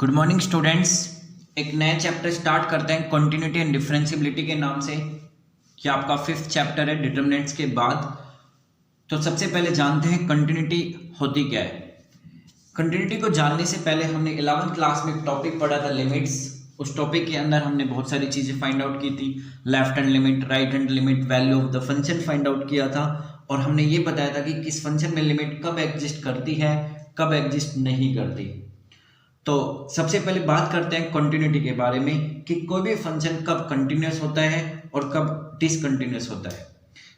Good morning students. एक नया chapter start करते हैं कंटिन्यूटी एंड डिफरेंशिएबिलिटी के नाम से। ये आपका 5th चैप्टर है डिटरमिनेंट्स के बाद। तो सबसे पहले जानते हैं कंटिन्यूटी होती क्या है। कंटिन्यूटी को जानने से पहले हमने 11th क्लास में एक टॉपिक पढ़ा था लिमिट्स। उस टॉपिक के अंदर हमने बहुत सारी चीज़ें फाइंड आउट की थी, left hand limit, right hand limit, value of the function find out किया था और हमने ये बताया था कि किस फंक्शन में लिमिट कब एग्जिस्ट करती है, कब एग्जिस्ट नहीं करती। तो सबसे पहले बात करते हैं कंटिन्यूटी के बारे में कि कोई भी फंक्शन कब कंटिन्यूअस होता है और कब डिसकंटिन्यूअस होता है।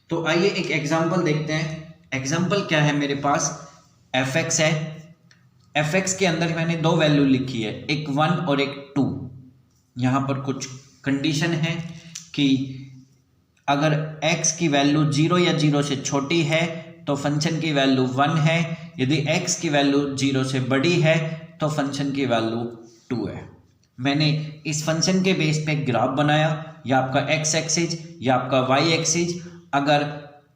तो आइए एक एग्जांपल देखते हैं। एग्जांपल क्या है, मेरे पास fx है। fx के अंदर मैंने दो वैल्यू लिखी है, एक 1 और एक 2। यहाँ पर कुछ कंडीशन है कि अगर x की वैल्यू 0 या 0 से छोटी है तो फंक्शन की वैल्यू 1 है, यदि x की वैल्यू 0 से बड़ी है तो फंक्शन की वैल्यू 2 है। मैंने इस फंक्शन के बेस पे ग्राफ बनाया, या आपका x एक्सिस या आपका y एक्सिस। अगर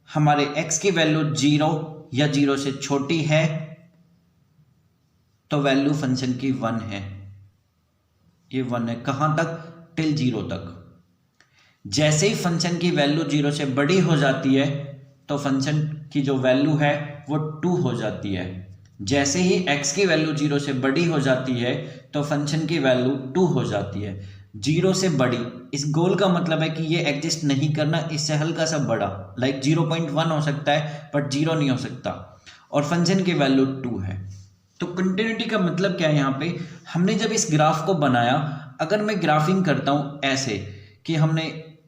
हमारे x की वैल्यू 0 या 0 से छोटी है तो वैल्यू फंक्शन की 1 है। ये 1 है कहाँ तक? टिल 0 तक। जैसे ही फंक्शन की वैल्यू 0 से बड़ी हो जाती है तो फंक्शन की जो वैल्यू है वो 2 हो जाती है। जैसे ही x की वैल्यू 0 से बड़ी हो जाती है तो फंक्शन की वैल्यू 2 हो जाती है। 0 से बड़ी, इस गोल का मतलब है कि ये एग्जिस्ट नहीं करना, इससे हल्का सा बड़ा, लाइक 0.1 हो सकता है बट 0 नहीं हो सकता, और फंक्शन की वैल्यू 2 है। तो कंटिन्यूटी का मतलब क्या है? यहाँ पे हमने जब इस ग्राफ को बनाया, अगर मैं ग्राफिंग करता हूँ ऐसे कि हमने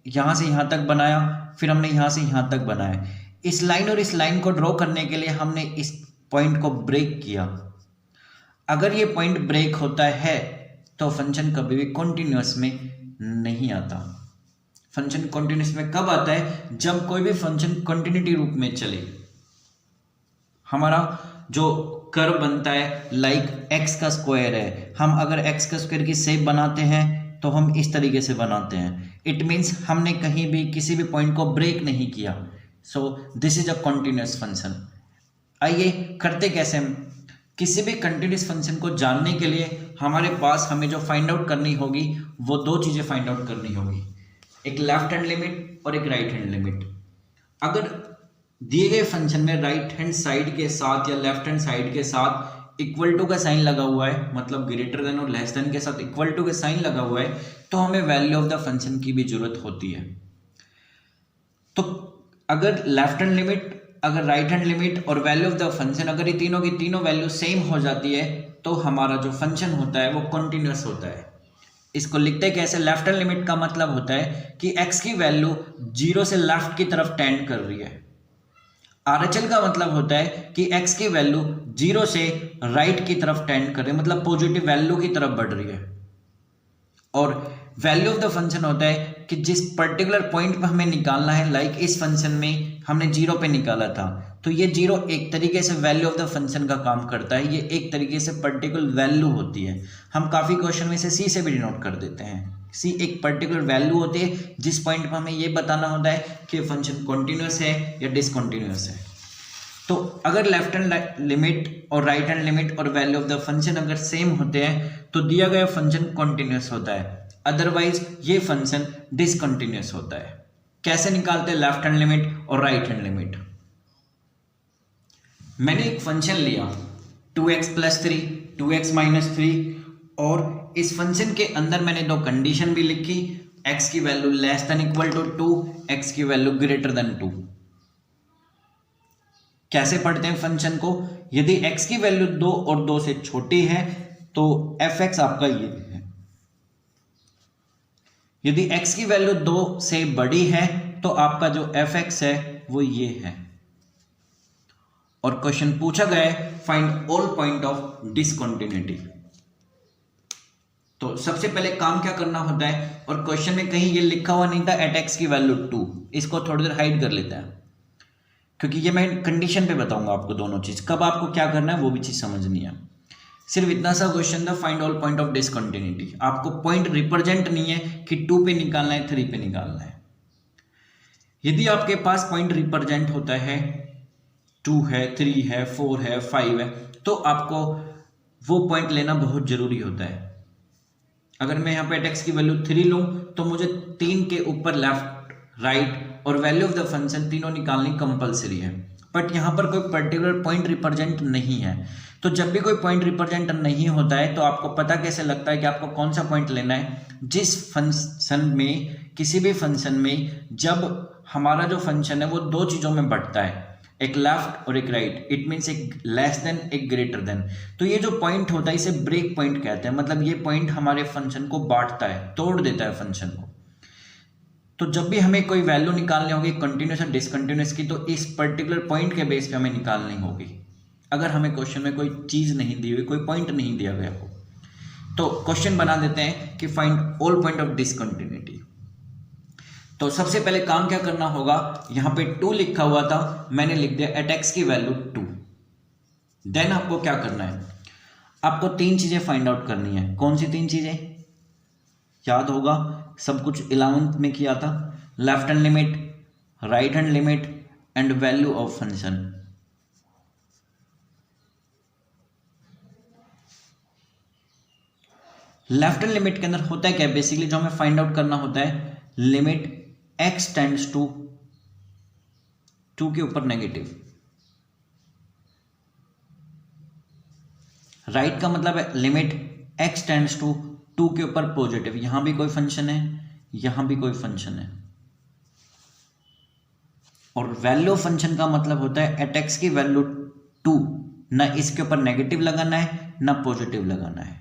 यहाँ से यहाँ तक बनाया, फिर हमने यहाँ से यहाँ तक बनाया, इस लाइन और इस लाइन को ड्रॉ करने के लिए हमने इस पॉइंट को ब्रेक किया। अगर ये पॉइंट ब्रेक होता है तो फंक्शन कभी भी कॉन्टिन्यूअस में नहीं आता। फंक्शन कॉन्टिन्यूअस में कब आता है? जब कोई भी फंक्शन कंटिन्यूटी रूप में चले। हमारा जो कर्व बनता है लाइक एक्स का स्क्वायर है, हम अगर एक्स का स्क्वायर की शेप बनाते हैं तो हम इस तरीके से बनाते हैं। इट मीन्स हमने कहीं भी किसी भी पॉइंट को ब्रेक नहीं किया। So this is a continuous function. आइए करते कैसे हम। किसी भी कंटिन्यूअस फंक्शन को जानने के लिए हमारे पास हमें जो फाइंड आउट करनी होगी वो दो चीज़ें फाइंड आउट करनी होगी, एक लेफ्ट हैंड लिमिट और एक राइट हैंड लिमिट। अगर दिए गए फंक्शन में राइट हैंड साइड के साथ या लेफ्ट हैंड साइड के साथ इक्वल टू का साइन लगा हुआ है, मतलब ग्रेटर देन और लेस देन के साथ इक्वल टू का साइन लगा हुआ है, तो हमें वैल्यू ऑफ द फंक्शन की भी जरूरत होती है। तो अगर लेफ्ट हैंड लिमिट, अगर राइट हैंड लिमिट और वैल्यू ऑफ द फंक्शन, अगर ये तीनों की तीनों वैल्यू सेम हो जाती है तो हमारा जो फंक्शन होता है वो कॉन्टिन्यूअस होता है। इसको लिखते कैसे? लेफ्ट हैंड लिमिट का मतलब होता है कि x की वैल्यू 0 से लेफ्ट की तरफ टेंड कर रही है। RHL का मतलब होता है कि x की वैल्यू 0 से राइट की तरफ टेंड कर रही है, मतलब पॉजिटिव वैल्यू की तरफ बढ़ रही है। और वैल्यू ऑफ द फंक्शन होता है कि जिस पर्टिकुलर पॉइंट पर हमें निकालना है, लाइक इस फंक्शन में हमने 0 पे निकाला था, तो ये 0 एक तरीके से वैल्यू ऑफ द फंक्शन का काम करता है। ये एक तरीके से पर्टिकुलर वैल्यू होती है। हम काफ़ी क्वेश्चन में से सी से भी डिनोट कर देते हैं। सी एक पर्टिकुलर वैल्यू होती है जिस पॉइंट पर हमें ये बताना होता है कि फंक्शन कॉन्टिन्यूअस है या डिसकॉन्टिन्यूअस है। तो अगर लेफ्ट हैंड लिमिट और राइट हैंड लिमिट और वैल्यू ऑफ द फंक्शन अगर सेम होते हैं तो दिया गया फंक्शन कॉन्टिन्यूअस होता है, अदरवाइज ये फंक्शन डिसकंटिन्यूअस होता है। कैसे निकालते हैं लेफ्ट हैंड लिमिट और राइट हैंड लिमिट? मैंने एक फंक्शन लिया 2x + 3, 2x - 3, और इस फंक्शन के अंदर मैंने दो कंडीशन भी लिखी, x की value less than equal to 2, x की वैल्यू ग्रेटर देन 2। कैसे पढ़ते हैं फंक्शन को? यदि x की वैल्यू 2 और 2 से छोटी है तो fx आपका ये है। यदि x की वैल्यू 2 से बड़ी है तो आपका जो fx है वो ये है। और क्वेश्चन पूछा गया है find all point of discontinuity. तो सबसे पहले काम क्या करना होता है, और क्वेश्चन में कहीं ये लिखा हुआ नहीं था एट x की वैल्यू 2, इसको थोड़ी देर हाइड कर लेते हैं क्योंकि ये मैं कंडीशन पे बताऊंगा आपको दोनों चीज, कब आपको क्या करना है वो भी चीज समझनी है। सिर्फ इतना सा क्वेश्चन था, find all point of discontinuity. आपको पॉइंट रिप्रेजेंट नहीं है कि 2 पे निकालना है, 3 पे निकालना है। यदि आपके पास पॉइंट रिप्रेजेंट होता है 2 है, 3 है, 4 है, 5 है, तो आपको वो पॉइंट लेना बहुत ज़रूरी होता है। अगर मैं यहाँ पे x की वैल्यू 3 लूँ तो मुझे 3 के ऊपर लेफ्ट राइट और वैल्यू ऑफ द फंक्शन तीनों निकालनी कंपलसरी है, बट यहाँ पर कोई पर्टिकुलर पॉइंट रिप्रेजेंट नहीं है। तो जब भी कोई पॉइंट रिप्रेजेंट नहीं होता है तो आपको पता कैसे लगता है कि आपको कौन सा पॉइंट लेना है? जिस फंक्शन में, किसी भी फंक्शन में जब हमारा जो फंक्शन है वो दो चीज़ों में बढ़ता है, एक लेफ्ट और एक राइट, इट मीन्स एक लेस देन एक ग्रेटर देन। तो ये जो पॉइंट होता है इसे ब्रेक पॉइंट कहते हैं, मतलब ये पॉइंट हमारे फंक्शन को बांटता है, तोड़ देता है फंक्शन को। तो जब भी हमें कोई वैल्यू निकालनी होगी कंटिन्यूस और डिसकंटिन्यूस की, तो इस पर्टिकुलर पॉइंट के बेस पे हमें निकालनी होगी। अगर हमें क्वेश्चन में कोई चीज़ नहीं दी हुई, कोई पॉइंट नहीं दिया गया हो, तो क्वेश्चन बना देते हैं कि find all point of discontinuity. तो सबसे पहले काम क्या करना होगा, यहाँ पे 2 लिखा हुआ था, मैंने लिख दिया एट x की वैल्यू 2। देन आपको क्या करना है, आपको 3 चीज़ें फाइंड आउट करनी है। कौन सी 3 चीज़ें? याद होगा, सब कुछ 11th में किया था। Left hand limit, right hand limit and value of function. Left hand limit के अंदर होता है क्या, बेसिकली जो हमें फाइंड आउट करना होता है, लिमिट x टेंड्स टू 2 के ऊपर नेगेटिव। राइट का मतलब है लिमिट x टेंड्स टू 2 के ऊपर पॉजिटिव। यहां भी कोई फंक्शन है, यहां भी कोई फंक्शन है। और वैल्यू ऑफ फंक्शन का मतलब होता है एट x की वैल्यू 2, ना इसके ऊपर नेगेटिव लगाना है ना पॉजिटिव लगाना है।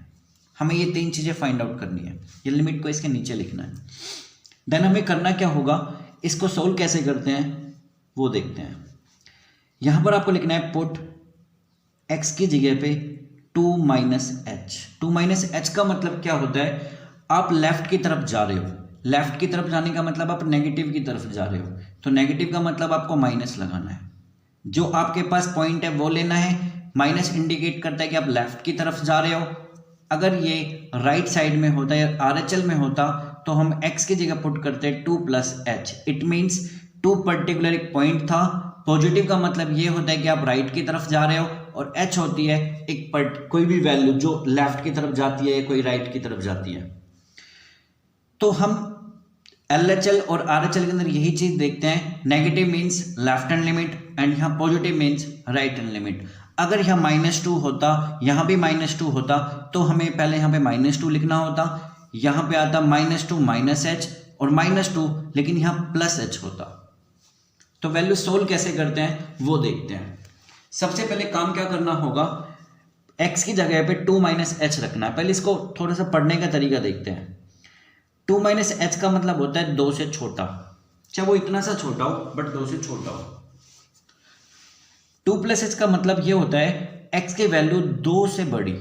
हमें ये 3 चीजें फाइंड आउट करनी है। ये लिमिट को इसके नीचे लिखना है। देन हमें करना क्या होगा, इसको सोल्व कैसे करते हैं वो देखते हैं। यहां पर आपको लिखना है पुट x की जगह पे 2 माइनस एच। 2 माइनस एच का मतलब क्या होता है, आप लेफ्ट की तरफ जा रहे हो। लेफ्ट की तरफ जाने का मतलब आप नेगेटिव की तरफ जा रहे हो, तो नेगेटिव का मतलब आपको माइनस लगाना है। जो आपके पास पॉइंट है वो लेना है। माइनस इंडिकेट करता है कि आप लेफ्ट की तरफ जा रहे हो। अगर ये राइट साइड में होता या RHL में होता तो हम x की जगह पुट करते हैं 2 plus H. It means 2 particular एक पॉइंट था। पॉजिटिव का मतलब ये होता है कि आप राइट की तरफ जा रहे हो, और h होती है एक कोई भी वैल्यू जो लेफ्ट की तरफ जाती है या कोई राइट की तरफ जाती है। तो हम LHL और RHL के अंदर यही चीज देखते हैं। Negative means left hand limit and यहाँ positive means right hand limit. अगर यहाँ -2 होता, यहाँ भी -2 होता, तो हमें पहले यहाँ पे -2 लिखना होता। यहाँ पे आता -2 माइनस एच और -2, लेकिन यहाँ प्लस एच होता। तो वैल्यू सोल्व कैसे करते हैं वो देखते हैं। सबसे पहले काम क्या करना होगा, x की जगह पे 2 माइनस एच रखना है। पहले इसको थोड़ा सा पढ़ने का तरीका देखते हैं। 2 माइनस एच का मतलब होता है 2 से छोटा, चाहे वो इतना सा छोटा हो बट 2 से छोटा हो। 2 प्लस एच का मतलब ये होता है x की वैल्यू 2 से बड़ी,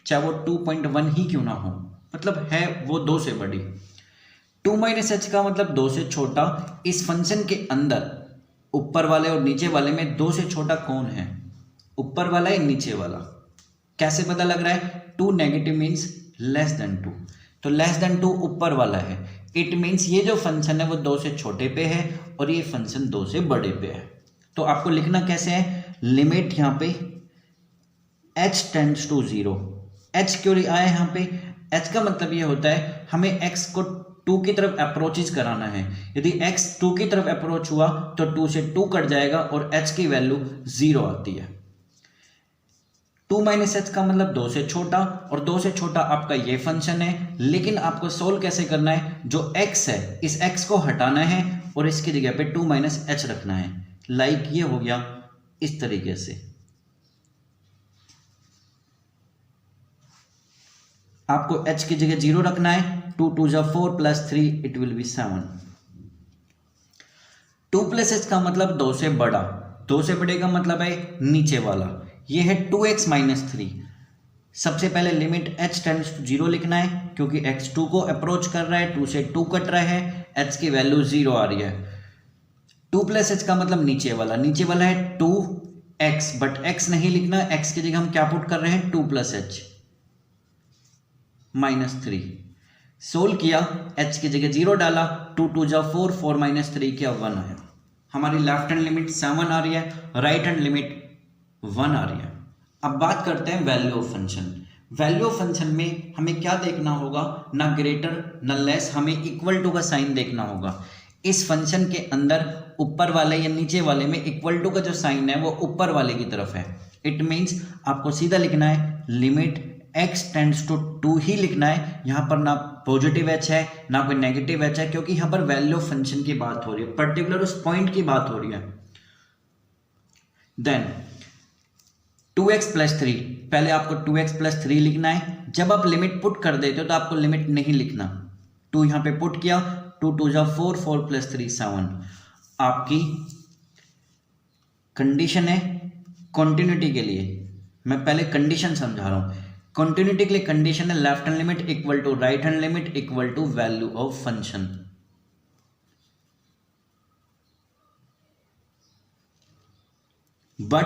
चाहे वो 2.1 ही क्यों ना हो, मतलब है वो 2 से बड़ी। 2 माइनस एच का मतलब 2 से छोटा। इस फंक्शन के अंदर ऊपर वाले और नीचे वाले में 2 से छोटा कौन है, ऊपर वाला या नीचे वाला? कैसे पता लग रहा है? 2 नेगेटिव मीन्स लेस देन 2, तो लेस देन 2 ऊपर वाला है। इट मीन्स ये जो फंक्शन है वो 2 से छोटे पे है और ये फंक्शन 2 से बड़े पे है। तो आपको लिखना कैसे है, लिमिट यहाँ पे h टेंड्स टू 0। h क्यों आया यहाँ पे? h का मतलब ये होता है हमें x को 2 की तरफ अप्रोचेज कराना है। यदि x 2 की तरफ अप्रोच हुआ तो 2 से 2 कट जाएगा और h की वैल्यू 0 आती है। 2 माइनस एच का मतलब 2 से छोटा, और 2 से छोटा आपका ये फंक्शन है। लेकिन आपको सोल्व कैसे करना है, जो x है इस x को हटाना है और इसकी जगह पे 2 माइनस एच रखना है। लाइक ये हो गया इस तरीके से। आपको h की जगह 0 रखना है। 2 2 जा 4 plus 3 it will be 7। 2 plus H का मतलब 2 से बड़ा। 2 से बड़े का मतलब है नीचे वाला। ये है 2x माइनस 3। सबसे पहले लिमिट h टेंड्स टू 0 लिखना है, क्योंकि x 2 को अप्रोच कर रहा है, 2 से 2 कट रहा है, h की वैल्यू 0 आ रही है। 2 प्लस एच का मतलब नीचे वाला। नीचे वाला है 2x, बट x नहीं लिखना, x की जगह हम क्या पुट कर रहे हैं, 2 प्लस एच माइनस 3। सोल्व किया, h की जगह 0 डाला, 2 2 जा 4, 4 माइनस 3 किया 1 आया। हमारी लेफ्ट हैंड लिमिट 7 आ रही है, राइट हैंड लिमिट 1 आ रही है। अब बात करते हैं value of function. Value of function में हमें क्या देखना होगा, ना ग्रेटर ना लेस, हमें इक्वल टू का साइन देखना होगा। इस फंक्शन के अंदर ऊपर वाले या नीचे वाले में इक्वल टू का जो साइन है वो ऊपर वाले की तरफ है। इट मीन्स आपको सीधा लिखना है लिमिट x टेंड्स टू 2 ही लिखना है। यहाँ पर ना पॉजिटिव h है ना कोई नेगेटिव h है, क्योंकि यहाँ पर वैल्यू ऑफ फंक्शन की बात हो रही है, पर्टिकुलर उस पॉइंट की बात हो रही है। देन 2x प्लस 3, पहले आपको 2x प्लस 3 लिखना है। जब आप लिमिट पुट कर देते हो तो आपको लिमिट नहीं लिखना। 2 यहाँ पे पुट किया, 2 2 जा 4, 4 प्लस 3 7। आपकी कंडीशन है कॉन्टिन्यूटी के लिए, मैं पहले कंडीशन समझा रहा हूँ। कॉन्टिन्यूटी के लिए कंडीशन है left hand limit equal to right hand limit equal to value of function. But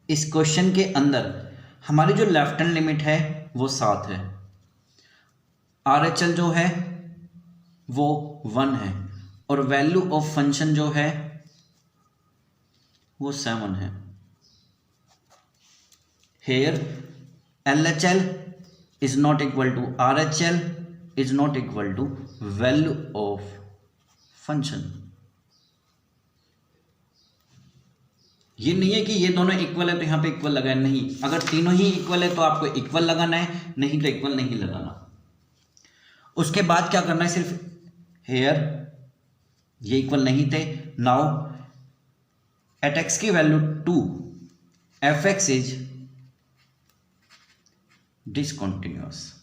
इस क्वेश्चन के अंदर हमारी जो लेफ्ट हैंड लिमिट है वो 7 है, RHL जो है वो 1 है, और वैल्यू ऑफ फंक्शन जो है वो 7 है। Here LHL is not equal to RHL is not equal to value of function। ये नहीं है कि ये दोनों इक्वल है तो यहाँ पे इक्वल लगाए, नहीं, अगर तीनों ही इक्वल है तो आपको इक्वल लगाना है, नहीं तो इक्वल नहीं लगाना। उसके बाद क्या करना है, सिर्फ हेयर ये इक्वल नहीं थे। नाउ एट x की value 2 fx is discontinuous.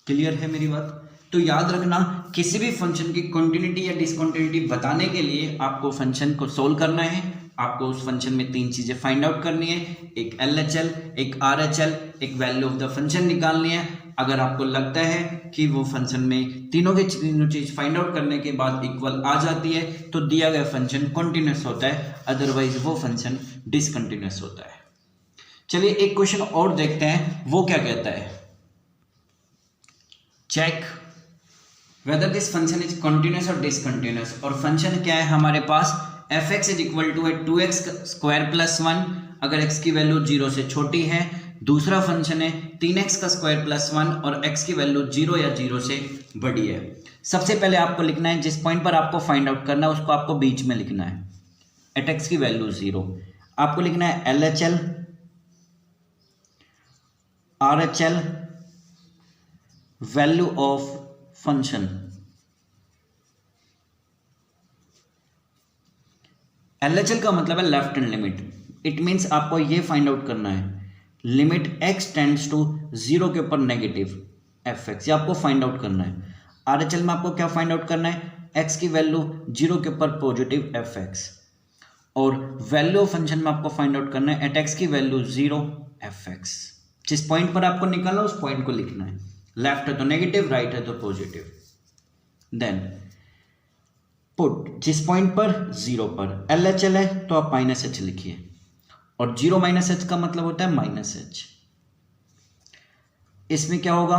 Clear है मेरी बात? तो याद रखना, किसी भी फंक्शन की कंटिन्यूटी या डिसकंटिन्यूटी बताने के लिए आपको फंक्शन को सोल्व करना है। आपको उस फंक्शन में 3 चीजें फाइंड आउट करनी है, एक LHL, एक RHL, एक वैल्यू ऑफ द फंक्शन निकालनी है। अगर आपको लगता है कि वो फंक्शन में तीनों के तीनों चीज फाइंड आउट करने के बाद इक्वल आ जाती है तो दिया गया फंक्शन कॉन्टिन्यूअस होता है, अदरवाइज वो फंक्शन डिसकंटिन्यूअस होता है। चलिए एक क्वेश्चन और देखते हैं, वो क्या कहता है। Check whether this function is continuous और डिसकंटिन्यूअस। और फंक्शन क्या है हमारे पास, fx is equal to 2x square plus 1 अगर x की वैल्यू 0 से छोटी है। दूसरा फंक्शन है 3x का स्क्वायर प्लस 1 और x की वैल्यू 0 या 0 से बड़ी है। सबसे पहले आपको लिखना है, जिस पॉइंट पर आपको फाइंड आउट करना है उसको आपको बीच में लिखना है। एट x की वैल्यू 0 आपको लिखना है LHL RHL value of function. LHL का मतलब है left hand limit. It means आपको ये फाइंड आउट करना है लिमिट x टेंड्स टू 0 के ऊपर नेगेटिव fx, ये आपको फाइंड आउट करना है। RHL में आपको क्या फाइंड आउट करना है, x की वैल्यू 0 के ऊपर पॉजिटिव fx, और वैल्यू ऑफ फंक्शन में आपको फाइंड आउट करना है एट x की वैल्यू 0 fx। जिस पॉइंट पर आपको निकालना है उस पॉइंट को लिखना है, लेफ्ट है तो नेगेटिव, राइट है तो पॉजिटिव। देन पुट जिस पॉइंट पर 0 पर LHL है तो आप -h लिखिए, और 0 -h का मतलब होता है -h। इसमें क्या होगा,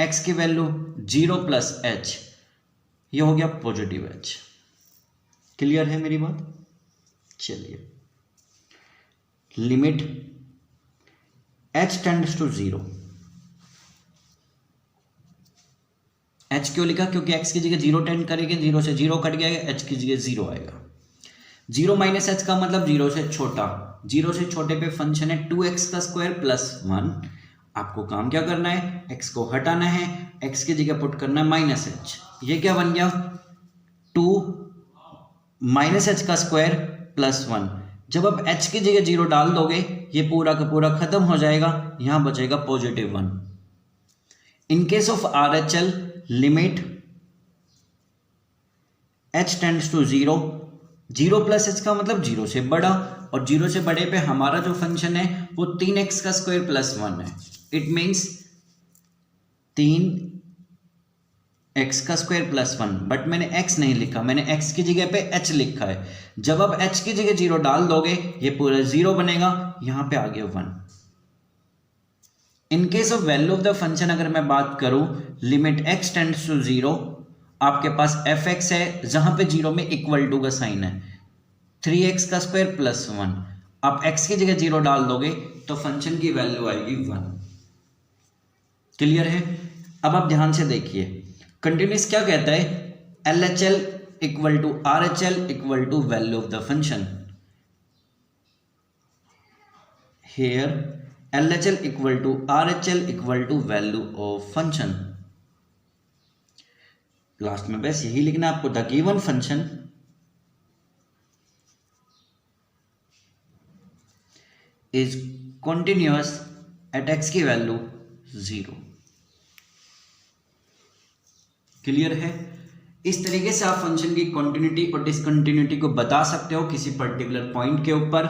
x की वैल्यू 0 प्लस h, ये हो गया पॉजिटिव h। क्लियर है मेरी बात? चलिए limit h tends to 0। h क्यों लिखा, क्योंकि x की जगह 0 टेंड करेंगे, 0 से 0 कट गया, h की जगह 0 आएगा। 0 -h का मतलब 0 से छोटा, 0 से छोटे पे फंक्शन है 2x का स्क्वायर प्लस 1। आपको काम क्या करना है, x को हटाना है, x की जगह पुट करना है -h। ये क्या बन गया, 2 -h का स्क्वायर प्लस 1। जब आप h की जगह 0 डाल दोगे ये पूरा का पूरा खत्म हो जाएगा, यहां बचेगा positive 1। In case of RHL limit h tends to 0, 0 plus h का मतलब 0 से बड़ा, और 0 से बड़े पे हमारा जो फंक्शन है वो 3x का स्क्वायर प्लस 1 है। इट मीन्स 3x का स्क्वायर प्लस 1, बट मैंने x नहीं लिखा, मैंने x की जगह पे h लिखा है। जब आप h की जगह 0 डाल दोगे ये पूरा 0 बनेगा, यहां पे आ गया 1। In case of value of the function अगर मैं बात करूं, लिमिट x टेंड्स टू 0, आपके पास fx है जहां पे 0 में इक्वल टू का साइन है, 3x का स्क्वायर प्लस 1, आप x की जगह 0 डाल दोगे तो फंक्शन की वैल्यू आएगी 1। क्लियर है? अब आप ध्यान से देखिए, कंटिन्यूस क्या कहता है, LHL equal to RHL equal to value of the function. Here LHL equal to RHL equal to value of function. Last में बस यही लिखना आपको, the given function is continuous at x की वैल्यू 0। क्लियर है? इस तरीके से आप फंक्शन की कॉन्टिन्यूटी और डिसकंटिन्यूटी को बता सकते हो किसी पर्टिकुलर पॉइंट के ऊपर।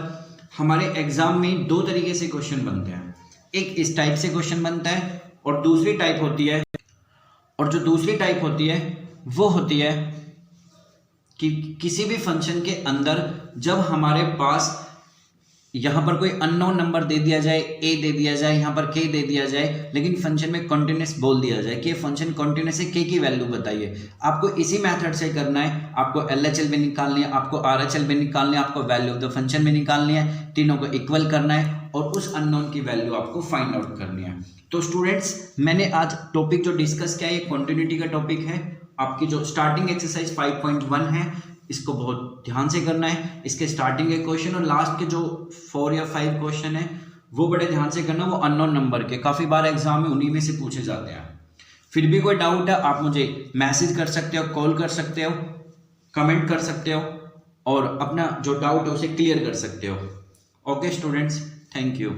हमारे एग्जाम में दो तरीके से क्वेश्चन बनते हैं, एक इस टाइप से क्वेश्चन बनता है और दूसरी टाइप होती है, और जो दूसरी टाइप होती है वो होती है कि किसी भी फंक्शन के अंदर जब हमारे पास यहाँ पर कोई अननोन नंबर दे दिया जाए, a दे दिया जाए, यहाँ पर k दे दिया जाए, लेकिन फंक्शन में कॉन्टिन्यूस बोल दिया जाए कि ये फंक्शन कॉन्टिन्यूस है, k की वैल्यू बताइए। आपको इसी मेथड से करना है, आपको LHL भी निकालनी है, आपको RHL भी निकालनी है, आपको वैल्यू ऑफ द फंक्शन भी निकालनी है, तीनों को इक्वल करना है और उस अननोन की वैल्यू आपको फाइंड आउट करनी है। तो स्टूडेंट्स, मैंने आज टॉपिक जो डिस्कस किया है ये कॉन्टिन्यूटी का टॉपिक है। आपकी जो स्टार्टिंग एक्सरसाइज 5.1 है इसको बहुत ध्यान से करना है। इसके स्टार्टिंग के क्वेश्चन और लास्ट के जो 4 या 5 क्वेश्चन है वो बड़े ध्यान से करना, वो अननोन नंबर के काफ़ी बार एग्जाम में उन्हीं में से पूछे जाते हैं। फिर भी कोई डाउट है आप मुझे मैसेज कर सकते हो, कॉल कर सकते हो, कमेंट कर सकते हो और अपना जो डाउट है उसे क्लियर कर सकते हो। Okay students, thank you.